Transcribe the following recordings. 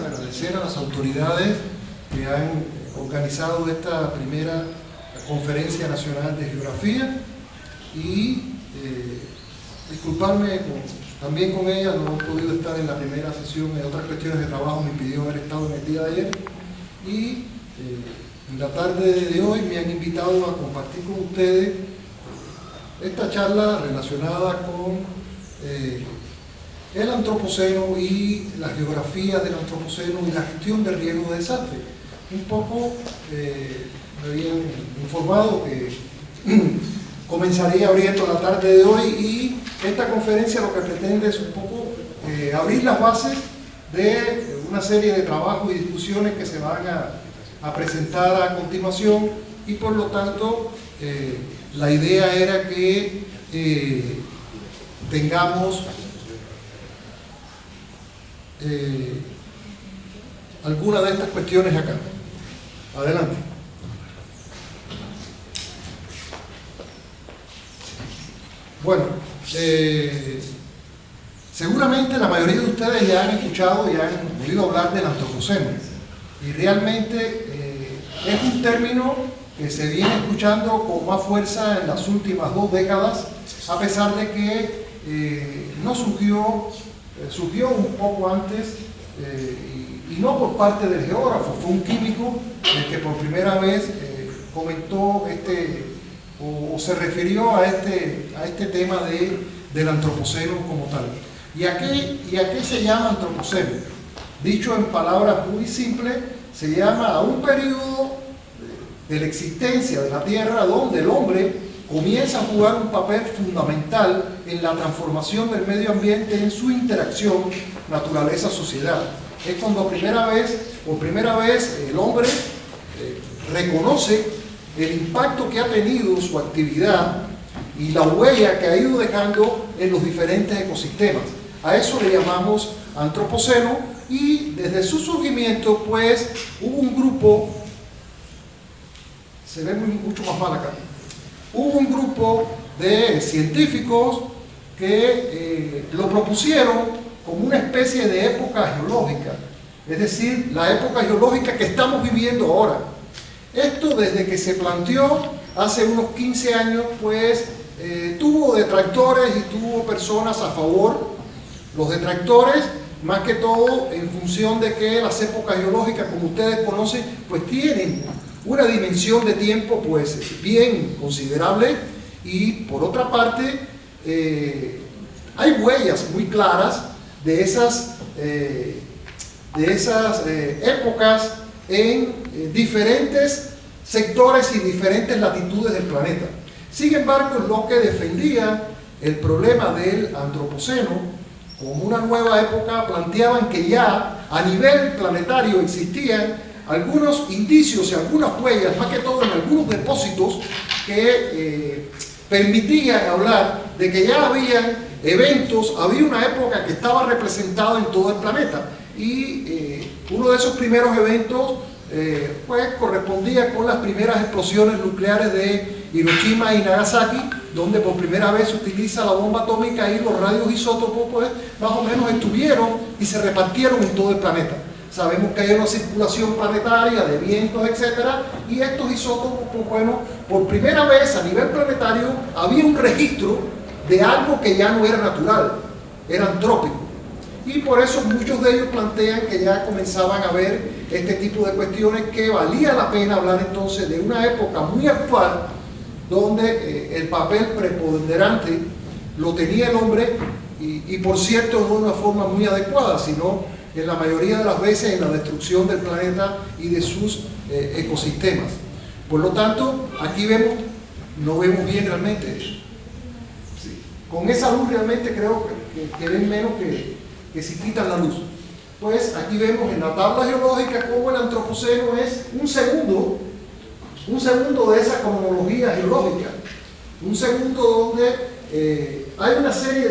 agradecer a las autoridades que han organizado esta primera Conferencia Nacional de Geografía y disculparme también con ella, no he podido estar en la primera sesión, en otras cuestiones de trabajo me impidió haber estado en el día de ayer y en la tarde de hoy me han invitado a compartir con ustedes esta charla relacionada con el antropoceno y la geografía del antropoceno y la gestión del riesgo de desastre. Un poco me habían informado que comenzaría abriendo la tarde de hoy y esta conferencia lo que pretende es un poco abrir las bases de una serie de trabajos y discusiones que se van a presentar a continuación y por lo tanto la idea era que tengamos alguna de estas cuestiones acá. Adelante. Bueno, seguramente la mayoría de ustedes ya han escuchado y han oído hablar del antropoceno y realmente es un término que se viene escuchando con más fuerza en las últimas 2 décadas, a pesar de que no surgió un poco antes y no por parte del geógrafo, fue un químico el que por primera vez comentó o se refirió a este tema del antropoceno como tal. ¿Y a qué se llama antropoceno? Dicho en palabras muy simples, se llama a un periodo de la existencia de la Tierra donde el hombre comienza a jugar un papel fundamental en la transformación del medio ambiente en su interacción naturaleza-sociedad. Es cuando por primera vez el hombre reconoce el impacto que ha tenido su actividad y la huella que ha ido dejando en los diferentes ecosistemas. A eso le llamamos antropoceno y desde su surgimiento pues hubo un grupo, se ve mucho más mal acá, hubo un grupo de científicos que lo propusieron como una especie de época geológica, es decir, la época geológica que estamos viviendo ahora. Esto desde que se planteó hace unos 15 años, pues tuvo detractores y tuvo personas a favor. Los detractores, más que todo en función de que las épocas geológicas, como ustedes conocen, pues tienen una dimensión de tiempo pues bien considerable y por otra parte hay huellas muy claras de esas épocas en diferentes sectores y diferentes latitudes del planeta. Sin embargo, los que defendían el problema del antropoceno como una nueva época planteaban que ya a nivel planetario existían algunos indicios y algunas huellas, más que todo en algunos depósitos que permitían hablar de que ya había eventos, había una época que estaba representada en todo el planeta y uno de esos primeros eventos pues correspondía con las primeras explosiones nucleares de Hiroshima y Nagasaki, donde por primera vez se utiliza la bomba atómica y los radios isótopos pues más o menos estuvieron y se repartieron en todo el planeta. Sabemos que hay una circulación planetaria de vientos, etcétera, y estos isótopos, pues bueno, por primera vez a nivel planetario había un registro de algo que ya no era natural, era antrópico. Y por eso muchos de ellos plantean que ya comenzaban a ver este tipo de cuestiones, que valía la pena hablar entonces de una época muy actual donde el papel preponderante lo tenía el hombre y por cierto no de una forma muy adecuada, sino en la mayoría de las veces en la destrucción del planeta y de sus ecosistemas. Por lo tanto, aquí no vemos bien realmente. Sí. Con esa luz realmente creo que ven menos que si quitan la luz. Pues aquí vemos en la tabla geológica cómo el antropoceno es un segundo de esa cronología geológica, un segundo donde hay una serie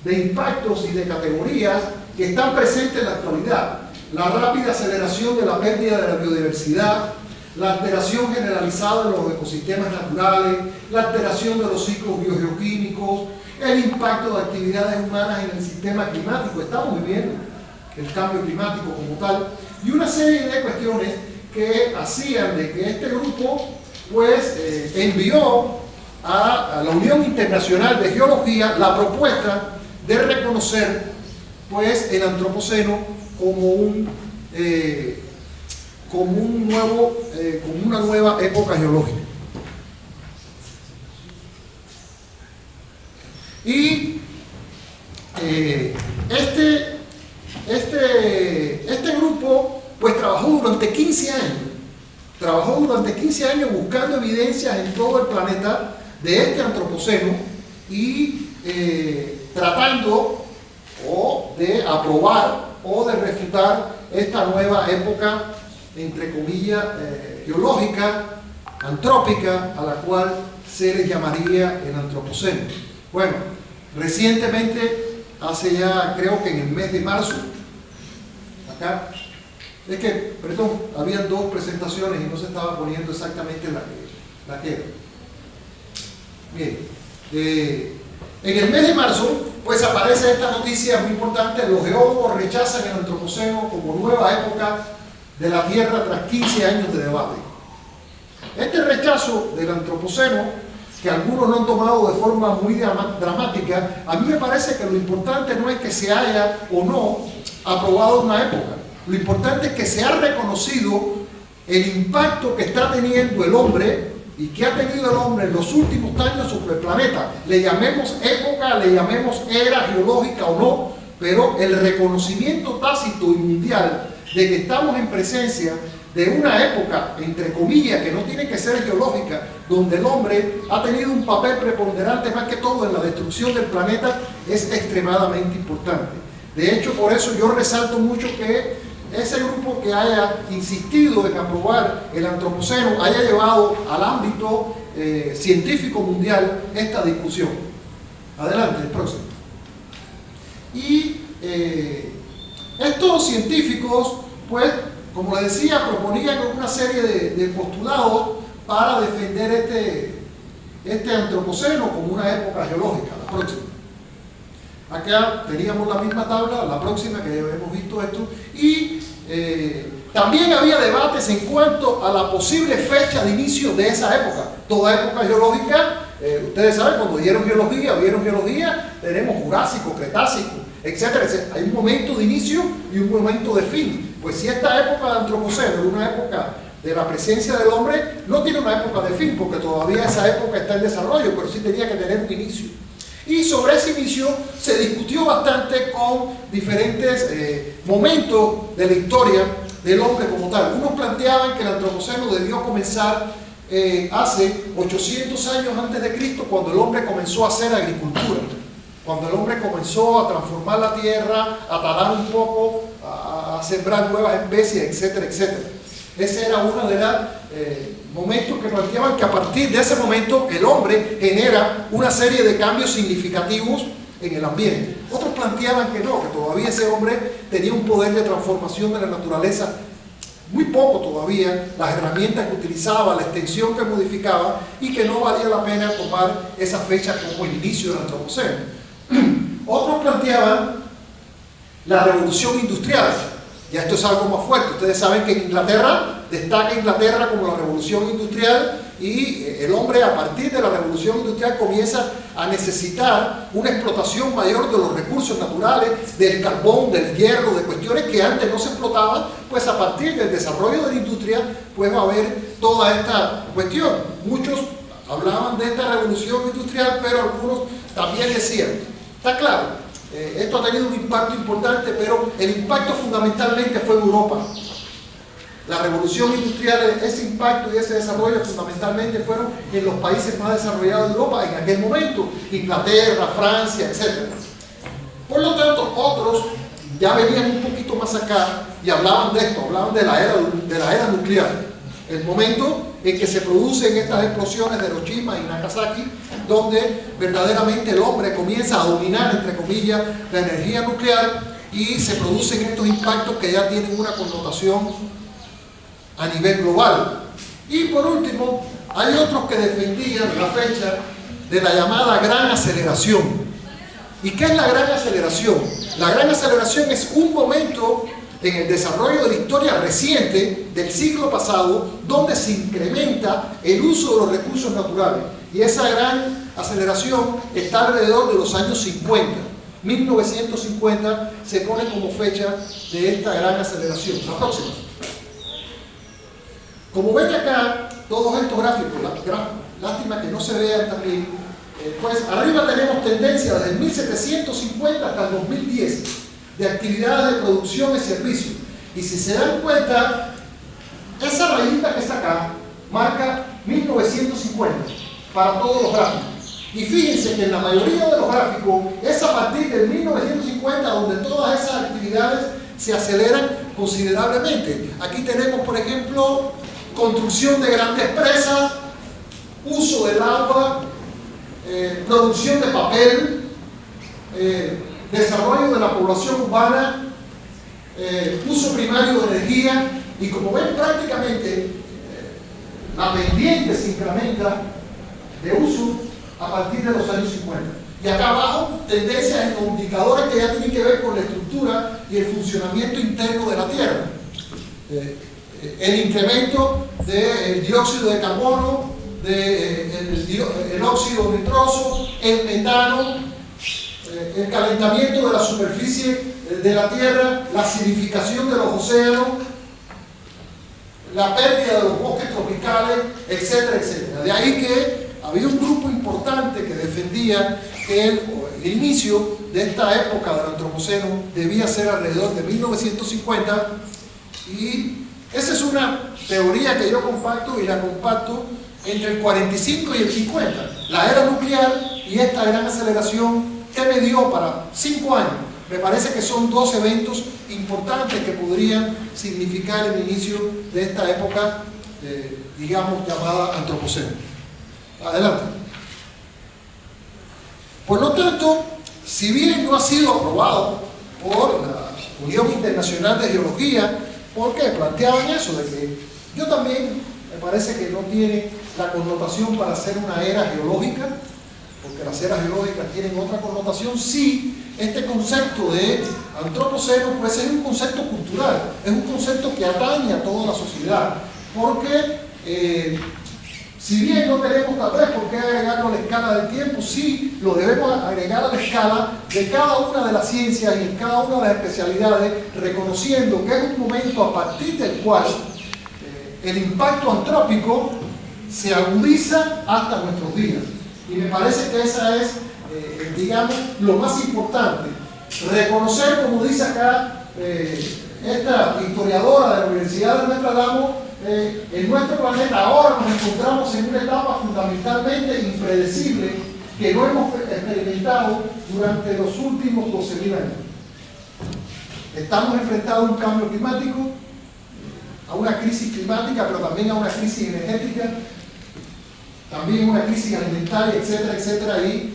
de impactos y de categorías que están presentes en la actualidad. La rápida aceleración de la pérdida de la biodiversidad, la alteración generalizada de los ecosistemas naturales, la alteración de los ciclos biogeoquímicos, el impacto de actividades humanas en el sistema climático. Estamos viviendo el cambio climático como tal, y una serie de cuestiones que hacían de que este grupo pues envió a la Unión Internacional de Geología la propuesta de reconocer pues el Antropoceno como una nueva época geológica. Y este grupo pues trabajó durante 15 años buscando evidencias en todo el planeta de este Antropoceno y tratando o de aprobar o de refutar esta nueva época, entre comillas, geológica, antrópica, a la cual se le llamaría el Antropoceno. Bueno, recientemente, hace ya creo que en el mes de marzo, acá, es que, perdón, habían dos presentaciones y no se estaba poniendo exactamente la que era. Bien, en el mes de marzo, pues aparece esta noticia muy importante: los geólogos rechazan el Antropoceno como nueva época de la Tierra tras 15 años de debate. Este rechazo del Antropoceno, que algunos lo han tomado de forma muy dramática, a mí me parece que lo importante no es que se haya o no aprobado una época. Lo importante es que se ha reconocido el impacto que está teniendo el hombre y que ha tenido el hombre en los últimos años sobre el planeta. Le llamemos época, le llamemos era geológica o no, pero el reconocimiento tácito y mundial de que estamos en presencia de una época, entre comillas, que no tiene que ser geológica, donde el hombre ha tenido un papel preponderante más que todo en la destrucción del planeta, es extremadamente importante. De hecho, por eso yo resalto mucho que ese grupo que haya insistido en aprobar el Antropoceno haya llevado al ámbito científico mundial esta discusión. Adelante, el próximo. Y estos científicos, pues, como les decía, proponían una serie de postulados para defender este Antropoceno como una época geológica. La próxima. Acá teníamos la misma tabla, la próxima, que ya hemos visto esto, y también había debates en cuanto a la posible fecha de inicio de esa época. Toda época geológica, ustedes saben, cuando vieron geología, tenemos Jurásico, Cretácico, etcétera, etcétera. Hay un momento de inicio y un momento de fin. Pues si esta época de Antropoceno es una época de la presencia del hombre, no tiene una época de fin, porque todavía esa época está en desarrollo, pero sí tenía que tener un inicio. Y sobre ese inicio se discutió bastante con diferentes momentos de la historia del hombre como tal. Unos planteaban que el Antropoceno debió comenzar hace 800 años antes de Cristo, cuando el hombre comenzó a hacer agricultura, cuando el hombre comenzó a transformar la tierra, a talar un poco, a sembrar nuevas especies, etcétera, etcétera. Ese era uno de los momentos que planteaban que a partir de ese momento el hombre genera una serie de cambios significativos en el ambiente. Otros planteaban que no, que todavía ese hombre tenía un poder de transformación de la naturaleza, muy poco todavía, las herramientas que utilizaba, la extensión que modificaba, y que no valía la pena tomar esa fecha como el inicio del Antropoceno. Otros planteaban la revolución industrial. Ya esto es algo más fuerte. Ustedes saben que en Inglaterra, destaca Inglaterra como la revolución industrial, y el hombre a partir de la revolución industrial comienza a necesitar una explotación mayor de los recursos naturales, del carbón, del hierro, de cuestiones que antes no se explotaban. Pues a partir del desarrollo de la industria pues va a haber toda esta cuestión. Muchos hablaban de esta revolución industrial, pero algunos también decían, está claro, esto ha tenido un impacto importante, pero el impacto fundamentalmente fue en Europa. La revolución industrial, ese impacto y ese desarrollo fundamentalmente fueron en los países más desarrollados de Europa en aquel momento, Inglaterra, Francia, etc. Por lo tanto, otros ya venían un poquito más acá y hablaban de esto, hablaban de la era nuclear. El momento en que se producen estas explosiones de Hiroshima y Nagasaki, donde verdaderamente el hombre comienza a dominar, entre comillas, la energía nuclear, y se producen estos impactos que ya tienen una connotación a nivel global. Y por último, hay otros que defendían la fecha de la llamada gran aceleración. ¿Y qué es la gran aceleración? La gran aceleración es un momento en el desarrollo de la historia reciente del siglo pasado donde se incrementa el uso de los recursos naturales. Y esa gran aceleración está alrededor de los años 50. 1950 se pone como fecha de esta gran aceleración. La próxima. Como ven acá, todos estos gráficos, lástima que no se vean también, pues arriba tenemos tendencia desde el 1750 hasta el 2010 de actividades de producción y servicios. Y si se dan cuenta, esa rayita que está acá marca 1950 para todos los gráficos. Y fíjense que en la mayoría de los gráficos es a partir del 1950 donde todas esas actividades se aceleran considerablemente. Aquí tenemos, por ejemplo, construcción de grandes presas, uso del agua, producción de papel, desarrollo de la población urbana, uso primario de energía, y como ven prácticamente la pendiente se incrementa de uso a partir de los años 50. Y acá abajo, tendencias en los indicadores que ya tienen que ver con la estructura y el funcionamiento interno de la Tierra. El incremento del dióxido de carbono, el óxido nitroso, el metano, el calentamiento de la superficie de la Tierra, la acidificación de los océanos, la pérdida de los bosques tropicales, etcétera, etcétera. De ahí que había un grupo importante que defendía que el inicio de esta época del Antropoceno debía ser alrededor de 1950, y esa es una teoría que yo comparto, y la comparto entre el 45 y el 50, la era nuclear y esta gran aceleración que me dio para 5 años. Me parece que son dos eventos importantes que podrían significar el inicio de esta época, digamos, llamada Antropoceno. Adelante. Por lo tanto, si bien no ha sido aprobado por la Unión Internacional de Geología, porque planteaban eso, de que yo también me parece que no tiene la connotación para ser una era geológica, porque las eras geológicas tienen otra connotación. Sí, este concepto de antropoceno pues es un concepto cultural, es un concepto que atañe a toda la sociedad, porque si bien no tenemos tal vez por qué agregarlo a la escala del tiempo, sí lo debemos agregar a la escala de cada una de las ciencias y en cada una de las especialidades, reconociendo que es un momento a partir del cual el impacto antrópico se agudiza hasta nuestros días. Y me parece que esa es, digamos, lo más importante. Reconocer, como dice acá esta historiadora de la Universidad de Notre Dame, en nuestro planeta ahora nos encontramos en una etapa fundamentalmente impredecible que no hemos experimentado durante los últimos 12.000 años. Estamos enfrentados a un cambio climático, a una crisis climática, pero también a una crisis energética, también una crisis alimentaria, etcétera, etcétera, y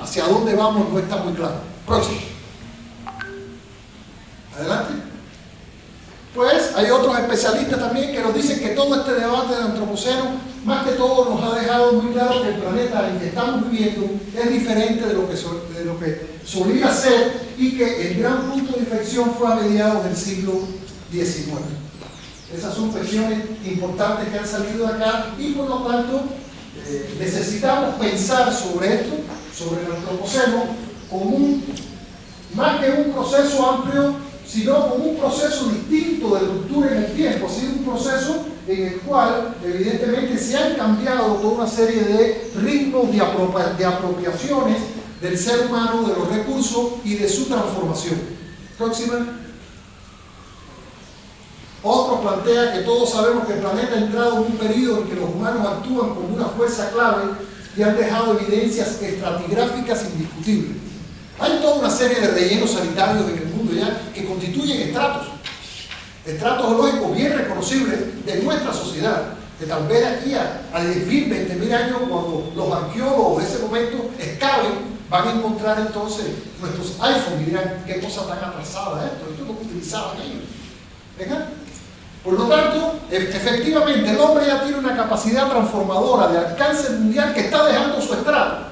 hacia dónde vamos no está muy claro. Próximo. Adelante. Pues hay otros especialistas también que nos dicen que todo este debate del antropoceno, más que todo, nos ha dejado muy claro que el planeta en que estamos viviendo es diferente de lo que solía ser, y que el gran punto de inflexión fue a mediados del siglo XIX. Esas son cuestiones importantes que han salido de acá, y por lo tanto necesitamos pensar sobre esto, sobre el antropoceno, como más que un proceso amplio, sino como un proceso distinto de ruptura en el tiempo. Ha sido un proceso en el cual evidentemente se han cambiado toda una serie de ritmos de apropiaciones del ser humano, de los recursos y de su transformación. Próxima. Otro plantea que todos sabemos que el planeta ha entrado en un periodo en que los humanos actúan como una fuerza clave y han dejado evidencias estratigráficas indiscutibles. Hay toda una serie de rellenos sanitarios en el mundo ya que constituyen estratos geológicos bien reconocibles de nuestra sociedad, que tal vez aquí a 10.000, 20.000 años, cuando los arqueólogos de ese momento excaven, van a encontrar entonces nuestros iPhones y dirán, qué cosa tan atrasada esto es lo que utilizaban ellos. ¿Venga? Por lo tanto, efectivamente, el hombre ya tiene una capacidad transformadora de alcance mundial que está dejando su estrato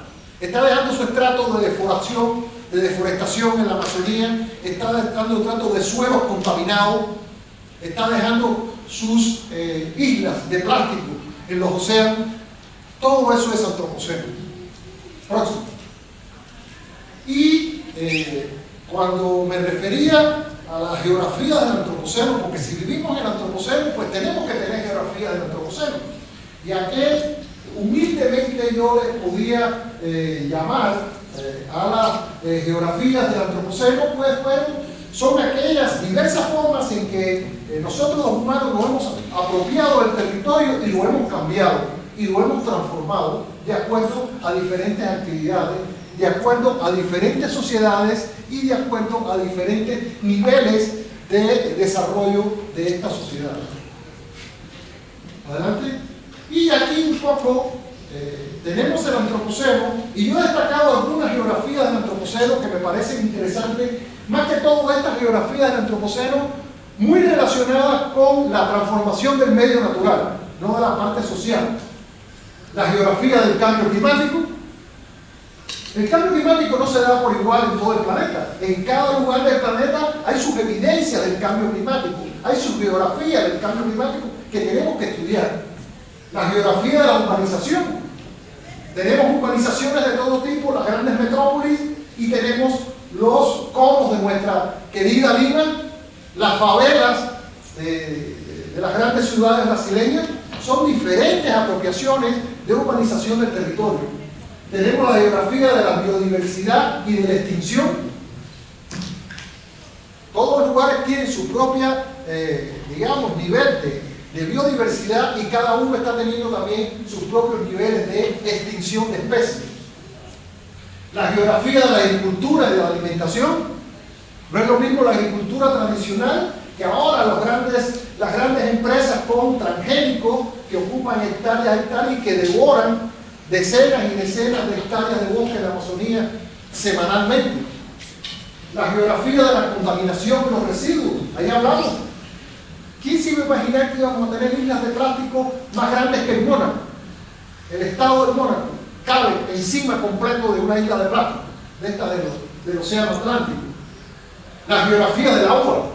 de deforestación de deforestación en la Amazonía, está dando trato de suelos contaminados, está dejando sus islas de plástico en los océanos. Todo eso es antropoceno. Próximo. Y cuando me refería a la geografía del antropoceno, porque si vivimos en el antropoceno, pues tenemos que tener geografía del antropoceno. Y a qué humildemente yo les podía llamar a las geografías del antropoceno, pues bueno, son aquellas diversas formas en que nosotros los humanos nos hemos apropiado del territorio y lo hemos cambiado y lo hemos transformado de acuerdo a diferentes actividades, de acuerdo a diferentes sociedades y de acuerdo a diferentes niveles de desarrollo de esta sociedad. Adelante. Y aquí un poco tenemos el antropoceno, y yo he destacado algunas geografías del antropoceno que me parecen interesantes, más que todo estas geografías del antropoceno muy relacionadas con la transformación del medio natural, no de la parte social. La geografía del cambio climático. El cambio climático no se da por igual en todo el planeta. En cada lugar del planeta hay sus evidencias del cambio climático, hay su geografía del cambio climático que tenemos que estudiar. La geografía de la urbanización. Tenemos urbanizaciones de todo tipo, las grandes metrópolis, y tenemos los conos de nuestra querida Lima, las favelas de las grandes ciudades brasileñas. Son diferentes apropiaciones de urbanización del territorio. Tenemos la geografía de la biodiversidad y de la extinción. Todos los lugares tienen su propia, digamos, nivel de biodiversidad, y cada uno está teniendo también sus propios niveles de extinción de especies. La geografía de la agricultura y de la alimentación. No es lo mismo la agricultura tradicional, que ahora las grandes empresas con transgénicos que ocupan hectáreas y que devoran decenas y decenas de hectáreas de bosque en la Amazonía semanalmente. La geografía de la contaminación de los residuos. Ahí hablamos. ¿Quién se iba a imaginar que íbamos a tener islas de plástico más grandes que el Mónaco? El estado del Mónaco cabe encima completo de una isla de plástico, de esta del océano Atlántico. La geografía del agua.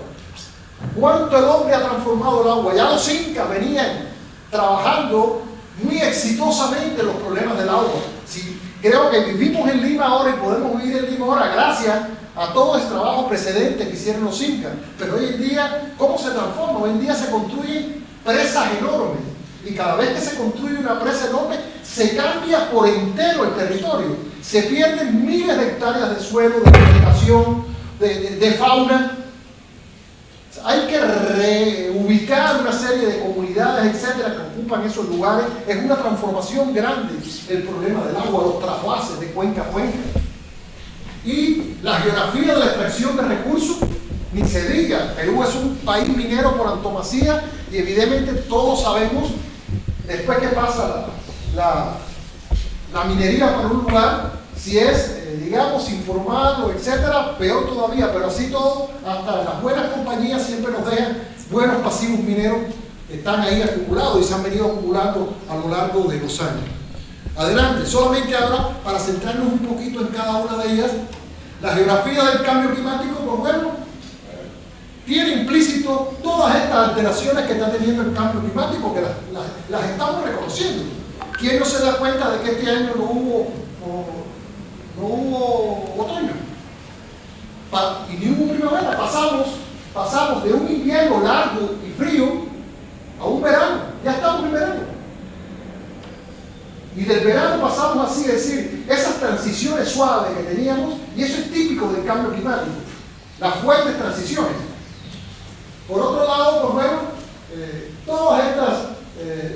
¿Cuánto el hombre ha transformado el agua? Ya los incas venían trabajando muy exitosamente los problemas del agua. Sí, creo que vivimos en Lima ahora y podemos vivir en Lima ahora gracias a todo ese trabajo precedente que hicieron los incas. Pero hoy en día, ¿cómo se transforma? Hoy en día se construyen presas enormes, y cada vez que se construye una presa enorme se cambia por entero el territorio. Se pierden miles de hectáreas de suelo, de vegetación, de fauna. Hay que reubicar una serie de comunidades, etcétera, que ocupan esos lugares. Es una transformación grande el problema del agua, los trasvases de cuenca a cuenca. Y la geografía de la extracción de recursos, ni se diga. Perú es un país minero por antonomasia, y evidentemente todos sabemos, después que pasa la minería por un lugar, si es, digamos, informal o etcétera, peor todavía. Pero así todo, hasta las buenas compañías siempre nos dejan buenos pasivos mineros que están ahí acumulados y se han venido acumulando a lo largo de los años. Adelante, solamente ahora para centrarnos un poquito en cada una de ellas. La geografía del cambio climático, pues bueno, tiene implícito todas estas alteraciones que está teniendo el cambio climático, que las estamos reconociendo. ¿Quién no se da cuenta de que este año no hubo otoño? Y ni hubo primavera. Pasamos de un invierno largo y frío a un verano. Ya estamos en verano. Y del verano pasamos así, es decir, esas transiciones suaves que teníamos, y eso es típico del cambio climático, las fuertes transiciones. Por otro lado, pues bueno, todos estos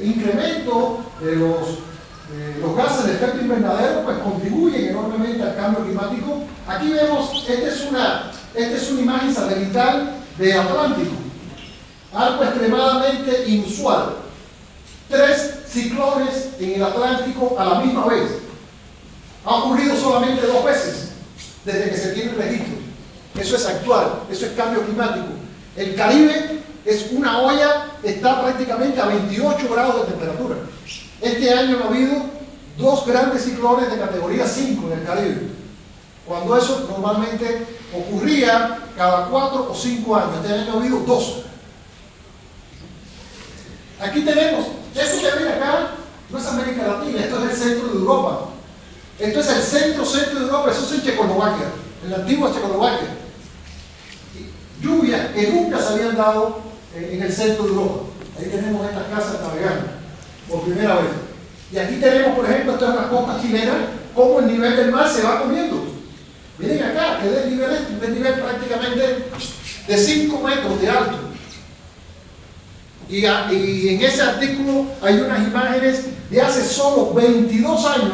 incrementos de los gases de efecto invernadero pues contribuyen enormemente al cambio climático. Aquí vemos, esta es una imagen satelital de Atlántico, algo extremadamente inusual. 3 ciclones en el Atlántico a la misma vez. Ha ocurrido solamente 2 veces desde que se tiene el registro. Eso es actual, eso es cambio climático. El Caribe es una olla, está prácticamente a 28 grados de temperatura. Este año ha habido 2 grandes ciclones de categoría 5 en el Caribe. cuando eso normalmente ocurría cada 4 o 5 años. Este año ha habido 2. Aquí tenemos, esto que ven acá no es América Latina, esto es el centro de Europa. Esto es el centro de Europa, eso es en Checoslovaquia, en la antigua Checoslovaquia. Lluvias que nunca se habían dado en el centro de Europa. Ahí tenemos estas casas navegando por primera vez. Y aquí tenemos, por ejemplo, estas son las costas chilenas, cómo el nivel del mar se va comiendo. Miren acá, que es el nivel prácticamente de 5 metros de alto. Y en ese artículo hay unas imágenes de hace solo 22 años,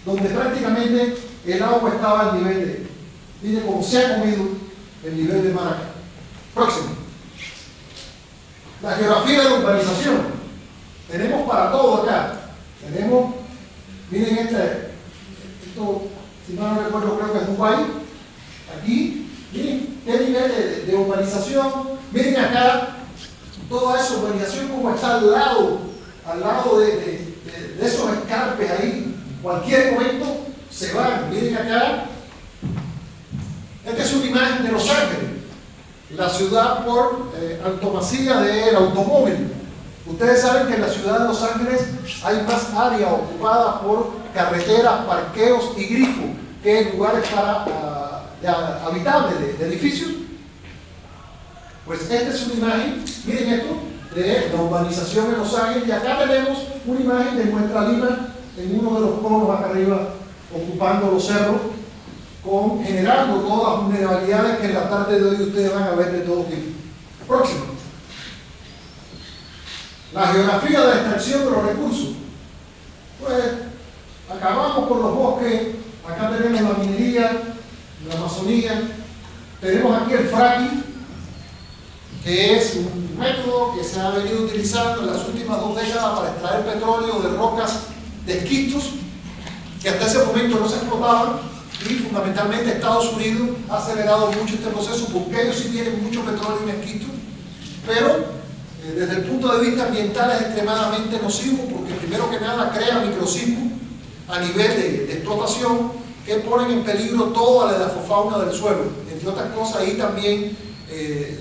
donde prácticamente el agua estaba al nivel de... Miren cómo se ha comido el nivel de mar acá. Próximo. La geografía de la urbanización. Tenemos para todo acá. Tenemos, miren esto, si mal no recuerdo, creo que es Dubái. Aquí, miren qué nivel de urbanización. Miren acá, toda esa urbanización como está al lado de esos escarpes ahí. En cualquier momento se van. Miren acá. Esta es una imagen de Los Ángeles, la ciudad por antonomasia del automóvil. Ustedes saben que en la ciudad de Los Ángeles hay más área ocupada por carreteras, parqueos y grifos que lugares para habitables de edificios. Pues esta es una imagen, miren esto, de la urbanización en Los Ángeles, y acá tenemos una imagen de Nuestra Lima en uno de los conos acá arriba, ocupando los cerros, generando todas las vulnerabilidades que en la tarde de hoy ustedes van a ver de todo tipo. Próximo. La geografía de la extracción de los recursos. Pues acabamos con los bosques, acá tenemos la minería, la Amazonía, tenemos aquí el fracking, que es un método que se ha venido utilizando en las últimas 2 décadas para extraer petróleo de rocas de esquistos que hasta ese momento no se explotaban. Y fundamentalmente Estados Unidos ha acelerado mucho este proceso porque ellos sí tienen mucho petróleo en esquisto, pero desde el punto de vista ambiental es extremadamente nocivo porque primero que nada crea microsismos a nivel de explotación que ponen en peligro toda la edafofauna del suelo. Entre otras cosas, ahí también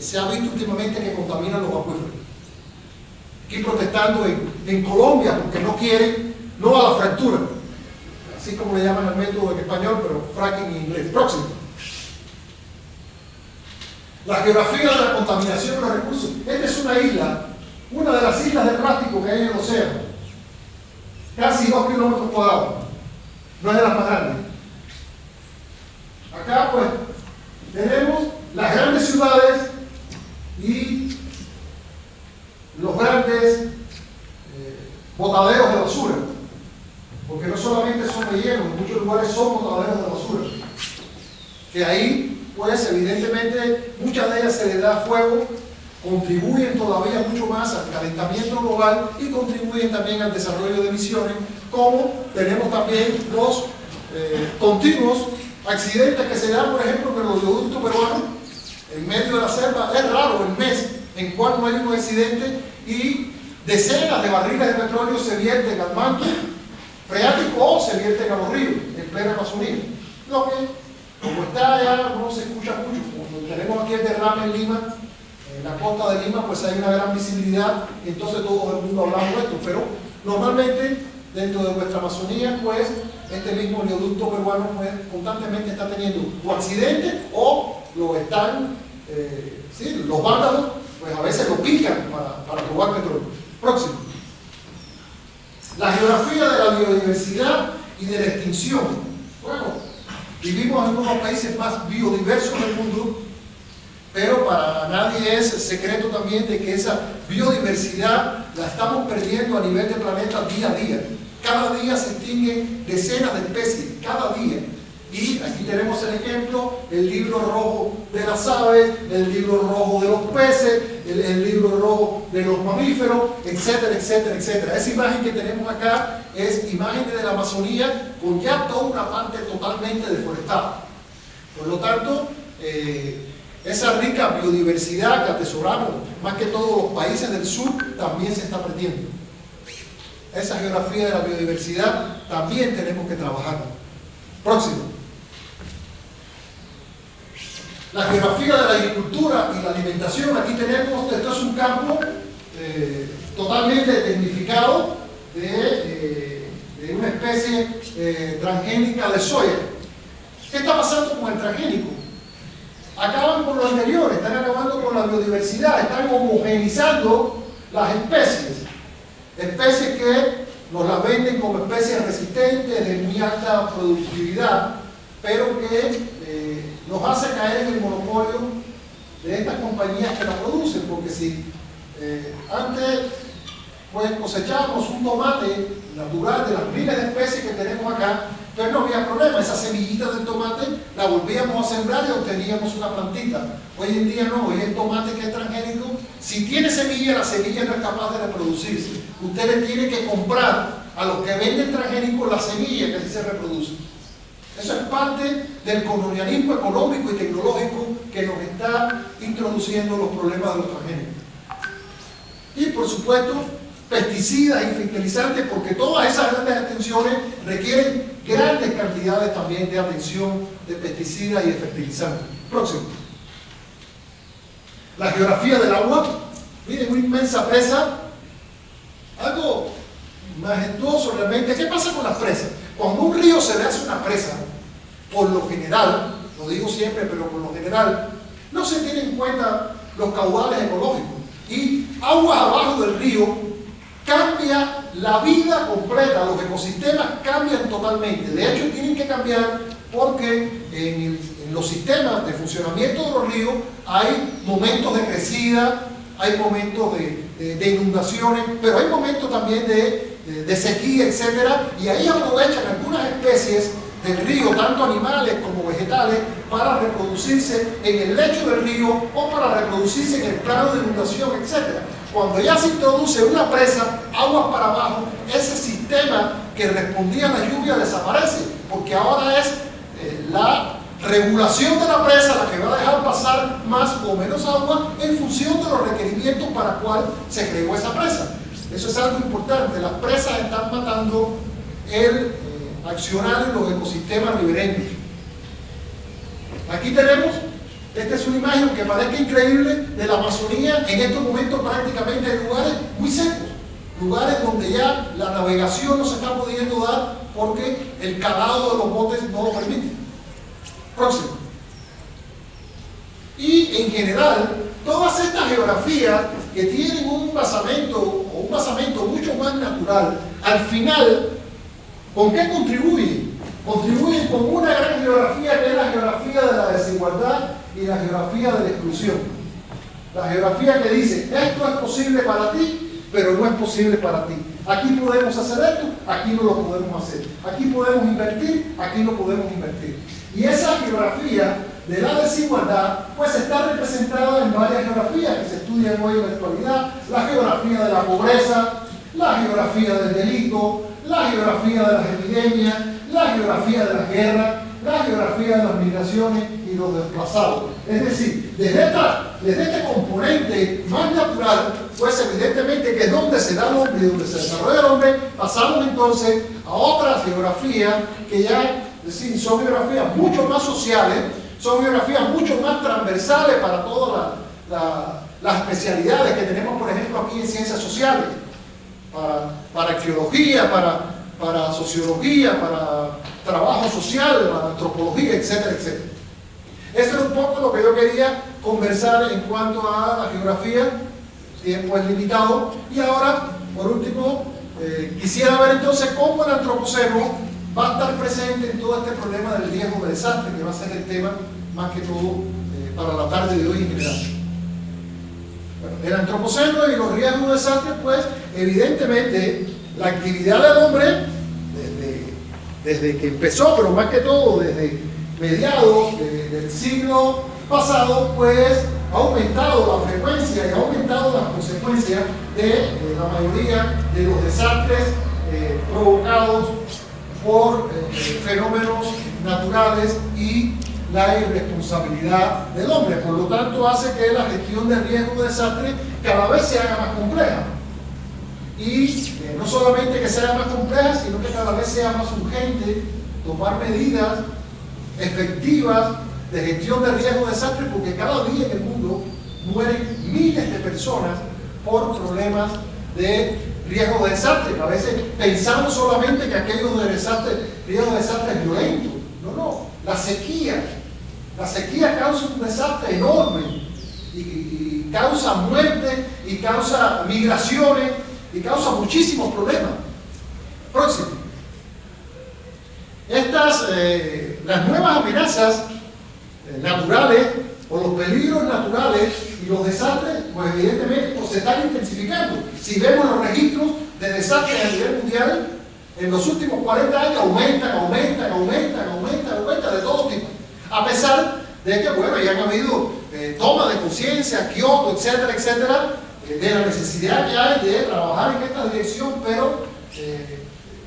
se ha visto últimamente que contaminan los acuíferos. Aquí protestando en Colombia porque no quieren, no a la fractura, así como le llaman al método en español, pero fracking en inglés. Próximo. La geografía de la contaminación de los recursos. Esta es una isla, una de las islas de plástico que hay en el océano. Casi 2 kilómetros cuadrados. No es de las más grandes. Acá, pues, tenemos las grandes ciudades y los grandes botaderos de basura. Porque no solamente son rellenos, en muchos lugares son botaderos de basura. Que ahí, pues, evidentemente, muchas de ellas se les da fuego, contribuyen todavía mucho más al calentamiento global y contribuyen también al desarrollo de emisiones, como tenemos también los continuos accidentes que se dan, por ejemplo, en los oleoductos peruanos, en medio de la selva. Es raro el mes en cual no hay un accidente y decenas de barriles de petróleo se vierten al manto freático o se vierten a los ríos en plena Amazonía. Lo que, como está allá, no se escucha mucho. Cuando tenemos aquí el derrame en Lima, en la costa de Lima, pues hay una gran visibilidad, entonces todo el mundo hablamos de esto, pero normalmente dentro de nuestra Amazonía, pues este mismo oleoducto peruano pues, constantemente está teniendo o accidentes o lo están, sí, los vándalos, pues a veces lo pican para robar petróleo. Próximo. La geografía de la biodiversidad y de la extinción. Bueno, vivimos en uno de los países más biodiversos del mundo, pero para nadie es secreto también de que esa biodiversidad la estamos perdiendo a nivel de planeta día a día. Cada día se extinguen decenas de especies, cada día. Y aquí tenemos el ejemplo, el libro rojo de las aves, el libro rojo de los peces, el libro rojo de los mamíferos, etcétera, etcétera, etcétera. Esa imagen que tenemos acá es imagen de la Amazonía con ya toda una parte totalmente deforestada. Por lo tanto, esa rica biodiversidad que atesoramos, más que todos los países del sur, también se está perdiendo. Esa geografía de la biodiversidad también tenemos que trabajarla. Próximo. La geografía de la agricultura y la alimentación, aquí tenemos, esto es un campo totalmente tecnificado de una especie transgénica de soya. ¿Qué está pasando con el transgénico? Acaban con lo anterior, están acabando con la biodiversidad, están homogeneizando las especies. Especies que nos las venden como especies resistentes, de muy alta productividad, pero que nos hace caer en el monopolio de estas compañías que la producen, porque si antes pues cosechábamos un tomate natural de las miles de especies que tenemos acá, pues no había problema, esa semillita del tomate la volvíamos a sembrar y obteníamos una plantita. Hoy en día no, hoy el tomate que es transgénico, si tiene semilla, la semilla no es capaz de reproducirse. Usted le tiene que comprar a los que venden transgénicos la semilla que sí se reproduce. Eso es parte del colonialismo económico y tecnológico que nos está introduciendo los problemas de los transgénicos. Y por supuesto, pesticidas y fertilizantes, porque todas esas grandes atenciones requieren grandes cantidades también de atención de pesticidas y de fertilizantes. Próximo. La geografía del agua. Miren, una inmensa presa. Algo majestuoso realmente. ¿Qué pasa con las presas? Cuando un río se le hace una presa, por lo general, lo digo siempre, pero por lo general, no se tienen en cuenta los caudales ecológicos. Y aguas abajo del río cambia la vida completa, los ecosistemas cambian totalmente. De hecho, tienen que cambiar porque en los sistemas de funcionamiento de los ríos hay momentos de crecida, hay momentos de inundaciones, pero hay momentos también de sequía, etcétera, y ahí aprovechan algunas especies del río, tanto animales como vegetales, para reproducirse en el lecho del río o para reproducirse en el plano de inundación, etcétera. Cuando ya se introduce una presa, aguas para abajo, ese sistema que respondía a la lluvia desaparece, porque ahora es la regulación de la presa la que va a dejar pasar más o menos agua en función de los requerimientos para cual se creó esa presa. Eso es algo importante. Las presas están matando el accionar en los ecosistemas ribereños. Aquí tenemos, esta es una imagen que parezca increíble de la Amazonía, en estos momentos prácticamente en lugares muy secos, lugares donde ya la navegación no se está pudiendo dar porque el calado de los botes no lo permite. Próximo. Y en general, todas estas geografías que tienen un basamento mucho más natural, al final, ¿con qué contribuyen? Contribuyen con una gran geografía que es la geografía de la desigualdad y la geografía de la exclusión. La geografía que dice, esto es posible para ti, pero no es posible para ti. Aquí podemos hacer esto, aquí no lo podemos hacer. Aquí podemos invertir, aquí no podemos invertir. Y esa geografía de la desigualdad, pues está representada en varias geografías que se estudian hoy en la actualidad. La geografía de la pobreza, la geografía del delito, la geografía de las epidemias, la geografía de la guerra, la geografía de las migraciones y los desplazados. Es decir, desde este componente más natural, pues evidentemente que es donde se da el hombre y donde se desarrolla el hombre, pasamos entonces a otras geografías que ya, es decir, son geografías mucho más sociales, son geografías mucho más transversales para todas las especialidades que tenemos, por ejemplo, aquí en ciencias sociales, para arqueología, para sociología, para trabajo social, para antropología, etcétera, etcétera. Eso es un poco lo que yo quería conversar en cuanto a la geografía. Tiempo es limitado. Y ahora, por último, quisiera ver entonces cómo el antropoceno va a estar presente en todo este problema del riesgo de desastre, que va a ser el tema más que todo para la tarde de hoy en general. Bueno, el antropoceno y los riesgos de desastre, pues evidentemente la actividad del hombre desde que empezó, pero más que todo desde mediados del siglo pasado, pues ha aumentado la frecuencia y ha aumentado las consecuencias de la mayoría de los desastres provocados por fenómenos naturales y la irresponsabilidad del hombre. Por lo tanto, hace que la gestión de riesgo de desastre cada vez se haga más compleja. Y no solamente que sea más compleja, sino que cada vez sea más urgente tomar medidas efectivas de gestión de riesgo de desastre, porque cada día en el mundo mueren miles de personas por problemas de riesgo de desastre. A veces pensamos solamente que aquello de desastre, riesgo de desastre es violento. No, no. La sequía causa un desastre enorme y causa muerte y causa migraciones y causa muchísimos problemas. Próximo. Las nuevas amenazas naturales o los peligros naturales y los desastres, pues evidentemente se están intensificando. Si vemos los registros de desastres a nivel mundial, en los últimos 40 años aumentan de todo tipo. A pesar de que, bueno, ya han habido toma de conciencia, Kioto, etcétera, etcétera, de la necesidad que hay de trabajar en esta dirección, pero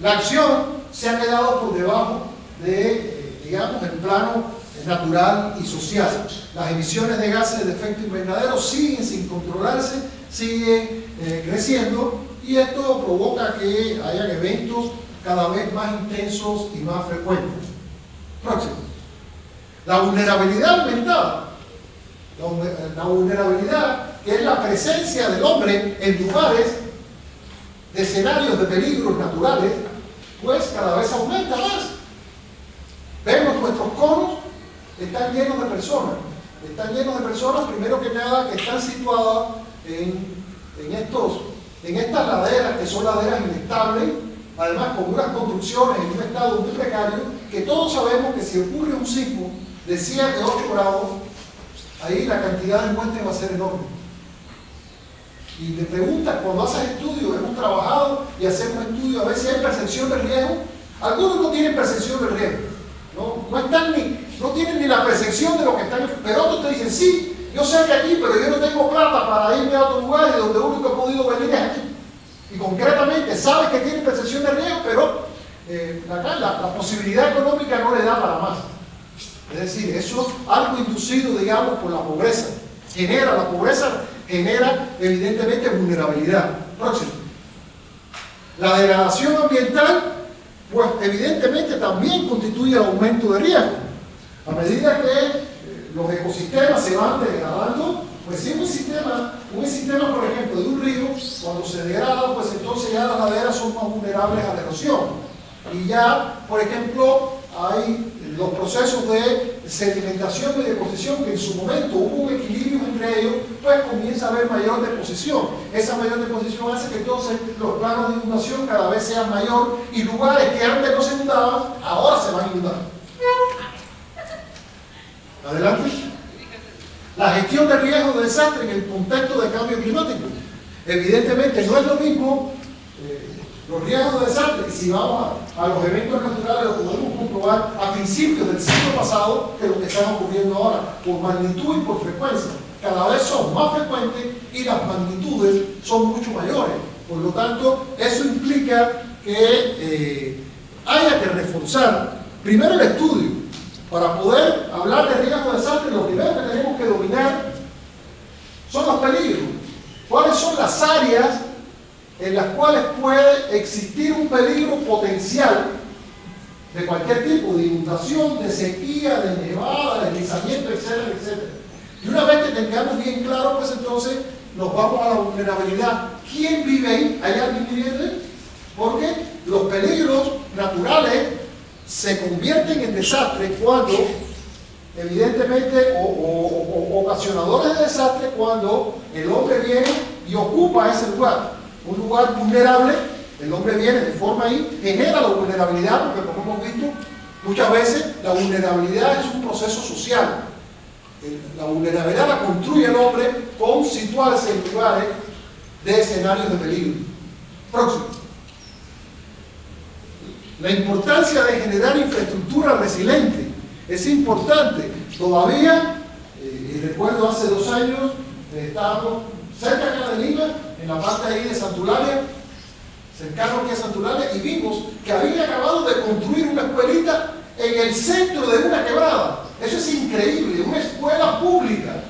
la acción se ha quedado por debajo de, digamos, el plano natural y social. Las emisiones de gases de efecto invernadero siguen sin controlarse, siguen creciendo, y esto provoca que hayan eventos cada vez más intensos y más frecuentes. Próximo. La vulnerabilidad aumentada. La vulnerabilidad, que es la presencia del hombre en lugares de escenarios de peligros naturales, pues cada vez aumenta más. Vemos nuestros conos, están llenos de personas. Están llenos de personas, primero que nada, que están situadas en estas laderas, que son laderas inestables, además con unas construcciones en un estado muy precario, que todos sabemos que si ocurre un sismo de 7, 8 grados, ahí la cantidad de muertes va a ser enorme. Y me preguntas, cuando haces estudios, hemos trabajado y hacemos estudios, a ver si hay percepción de riesgo. Algunos no tienen percepción de riesgo, no tienen ni la percepción de lo que están, pero otros te dicen, sí, yo sé que aquí, pero yo no tengo plata para irme a otro lugar y donde único he podido venir es aquí. Y concretamente sabes que tienen percepción de riesgo, pero la posibilidad económica no le da para más. Es decir, eso es algo inducido, digamos, por la pobreza. La pobreza genera evidentemente vulnerabilidad. Próximo. La degradación ambiental, pues evidentemente también constituye aumento de riesgo. A medida que los ecosistemas se van degradando, pues si un sistema, por ejemplo, de un río, cuando se degrada, pues entonces ya las laderas son más vulnerables a la erosión. Y ya, por ejemplo, hay los procesos de sedimentación y deposición, que en su momento hubo un equilibrio entre ellos, pues comienza a haber mayor deposición. Esa mayor deposición hace que entonces los planos de inundación cada vez sean mayor, y lugares que antes no se inundaban, ahora se van a inundar. Adelante. La gestión de riesgos de desastre en el contexto de cambio climático. Evidentemente no es lo mismo los riesgos de desastre, que si vamos a los eventos naturales lo podemos comprobar a principios del siglo pasado, que lo que están ocurriendo ahora, por magnitud y por frecuencia. Cada vez son más frecuentes y las magnitudes son mucho mayores. Por lo tanto, eso implica que haya que reforzar primero el estudio. Para poder hablar de riesgos de desastre, lo primero que tenemos que dominar son los peligros. ¿Cuáles son las áreas en las cuales puede existir un peligro potencial de cualquier tipo, de inundación, de sequía, de nevada, de deslizamiento, etcétera, etcétera? Y una vez que tengamos bien claro, pues entonces nos vamos a la vulnerabilidad. ¿Quién vive ahí? ¿Hay alguien viviendo ahí? Porque los peligros naturales se convierten en desastres cuando, evidentemente, o ocasionadores de desastre, cuando el hombre viene y ocupa ese lugar. Un lugar vulnerable, el hombre viene de forma ahí, genera la vulnerabilidad, porque como hemos visto, muchas veces la vulnerabilidad es un proceso social. La vulnerabilidad la construye el hombre con situarse en lugares de escenarios de peligro. Próximo. La importancia de generar infraestructura resiliente es importante. Todavía, y recuerdo hace 2 años, estábamos cerca acá de Lima, en la parte ahí de Santularia, cercano aquí a Santularia, y vimos que habían acabado de construir una escuelita en el centro de una quebrada. Eso es increíble, una escuela pública.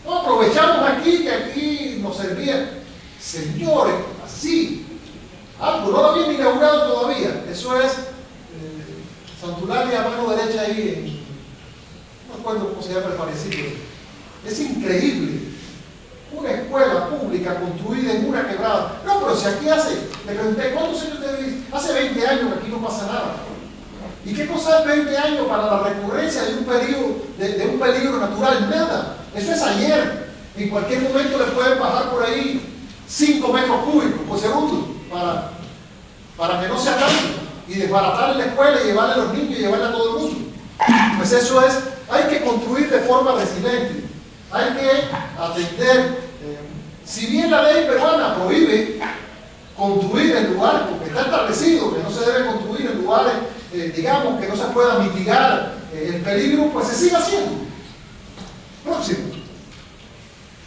No aprovechamos aquí, que aquí nos servía. Señores, así. Algo, no lo habían inaugurado todavía. Eso es Santularia a mano derecha ahí recuerdo cómo se llama el parecido. Es increíble. Una escuela pública construida en una quebrada. No, pero si aquí le pregunté, ¿cuántos años usted vive? Hace 20 años que aquí no pasa nada. ¿Y qué cosa es 20 años para la recurrencia de un peligro natural? Nada. Eso es ayer. En cualquier momento le pueden bajar por ahí 5 metros cúbicos por segundo para que no se acabe y desbaratar la escuela y llevarle a los niños y llevarle a todo el mundo. Pues eso es, hay que construir de forma resiliente. Hay que atender, si bien la ley peruana prohíbe construir en lugares, porque está establecido que no se debe construir en lugares, digamos, que no se pueda mitigar el peligro, pues se sigue haciendo. Próximo.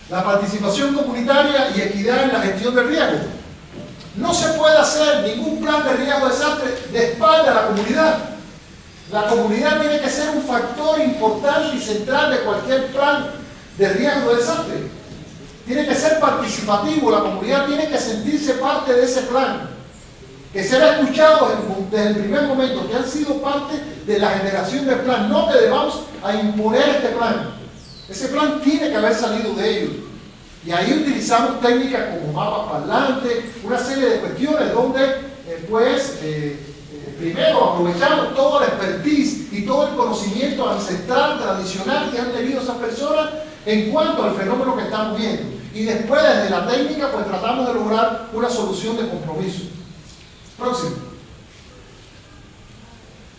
La participación comunitaria y equidad en la gestión del riesgo. No se puede hacer ningún plan de riesgo de desastre de espalda a la comunidad. La comunidad tiene que ser un factor importante y central de cualquier plan de riesgo de desastre. Tiene que ser participativo, la comunidad tiene que sentirse parte de ese plan, que será escuchado desde el primer momento, que han sido parte de la generación del plan, no que debamos a imponer este plan. Ese plan tiene que haber salido de ellos. Y ahí utilizamos técnicas como mapas parlantes, una serie de cuestiones donde, primero aprovechamos toda la expertise y todo el conocimiento ancestral, tradicional que han tenido esas personas en cuanto al fenómeno que estamos viendo. Y después, desde la técnica, pues tratamos de lograr una solución de compromiso. Próximo.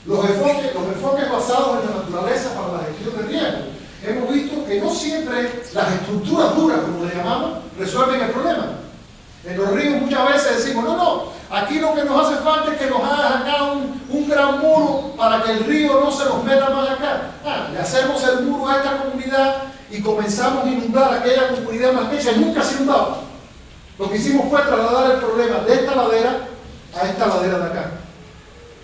Los enfoques basados en la naturaleza para la gestión de riesgo. Hemos visto que no siempre las estructuras duras, como le llamamos, resuelven el problema. En los ríos muchas veces decimos, no, aquí lo que nos hace falta es que nos hagas acá un gran muro para que el río no se nos meta más acá. Le hacemos el muro a esta comunidad y comenzamos a inundar aquella comunidad maltecha y nunca se inundaba. Lo que hicimos fue trasladar el problema de esta ladera a esta ladera de acá.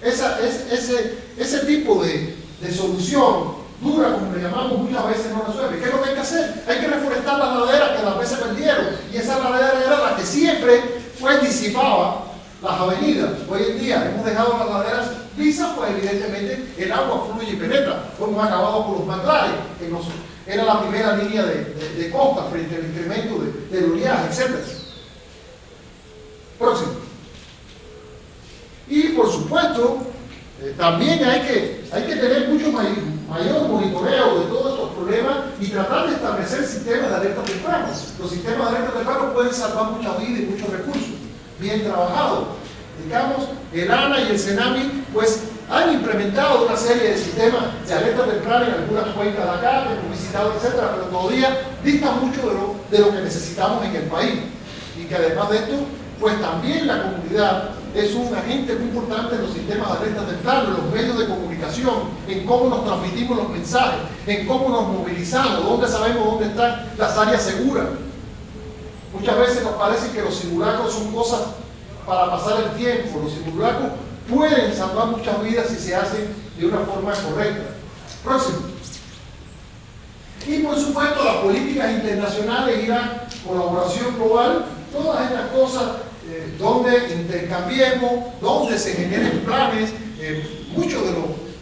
Ese tipo de solución dura, como le llamamos, muchas veces no resuelve. ¿Qué es lo que hay que hacer? Hay que reforestar las laderas que las veces perdieron. Y esa ladera era la que siempre disipaba las avenidas. Hoy en día hemos dejado las laderas lisas, pues evidentemente el agua fluye y penetra. Hemos acabado con los manglares, que era la primera línea de costa frente al incremento del oleaje, etc. Próximo. Y por supuesto, también hay que tener mucho mayor monitoreo de todos estos problemas y tratar de establecer sistemas de alerta temprana. Los sistemas de alerta temprana pueden salvar muchas vidas y muchos recursos, bien trabajados. Digamos, el ANA y el CENAMI pues han implementado una serie de sistemas de alerta temprana en algunas cuencas de acá, que hemos visitado, etcétera, pero todavía dista mucho de lo que necesitamos en el país. Y que además de esto, pues también la comunidad es un agente muy importante en los sistemas de alerta temprana, en los medios de comunicación, en cómo nos transmitimos los mensajes, en cómo nos movilizamos, dónde sabemos dónde están las áreas seguras. Muchas veces nos parece que los simulacros son cosas para pasar el tiempo. Los simulacros pueden salvar muchas vidas si se hacen de una forma correcta. Próximo. Y por supuesto las políticas internacionales y la colaboración global, todas estas cosas donde intercambiemos, donde se generen planes. Muchos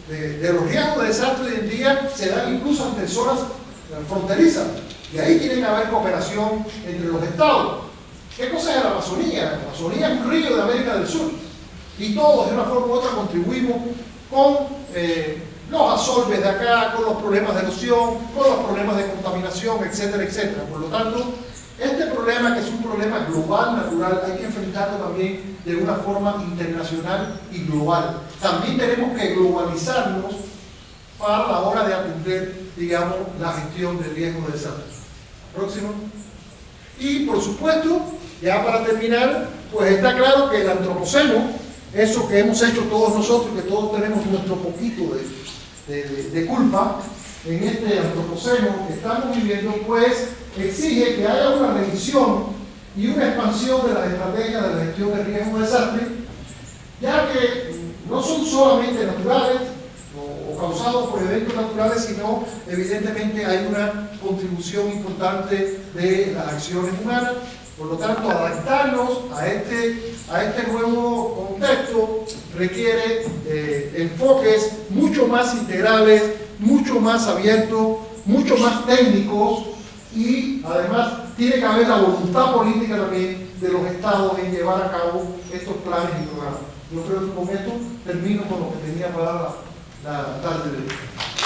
de los riesgos de desastre hoy en día se dan incluso ante zonas fronterizas, y ahí tiene que haber cooperación entre los estados. ¿Qué cosa es la Amazonía? La Amazonía es un río de América del Sur, y todos de una forma u otra contribuimos con los asolves de acá, con los problemas de erosión, con los problemas de contaminación, etcétera, etcétera. Por lo tanto, este problema, que es un problema global, natural, hay que enfrentarlo también de una forma internacional y global. También tenemos que globalizarnos para la hora de atender, digamos, la gestión del riesgo de desastre. Próximo. Y por supuesto, ya para terminar, pues está claro que el antropoceno, eso que hemos hecho todos nosotros, que todos tenemos nuestro poquito de culpa en este antropoceno que estamos viviendo, pues exige que haya una revisión y una expansión de las estrategias de la gestión de riesgo de desastre, ya que no son solamente naturales o causados por eventos naturales, sino evidentemente hay una contribución importante de las acciones humanas. Por lo tanto, adaptarnos a este nuevo contexto requiere enfoques mucho más integrales, mucho más abiertos, mucho más técnicos, y además tiene que haber la voluntad política también de los estados en llevar a cabo estos planes y programas. Yo creo que con esto termino con lo que tenía para la tarde de hoy.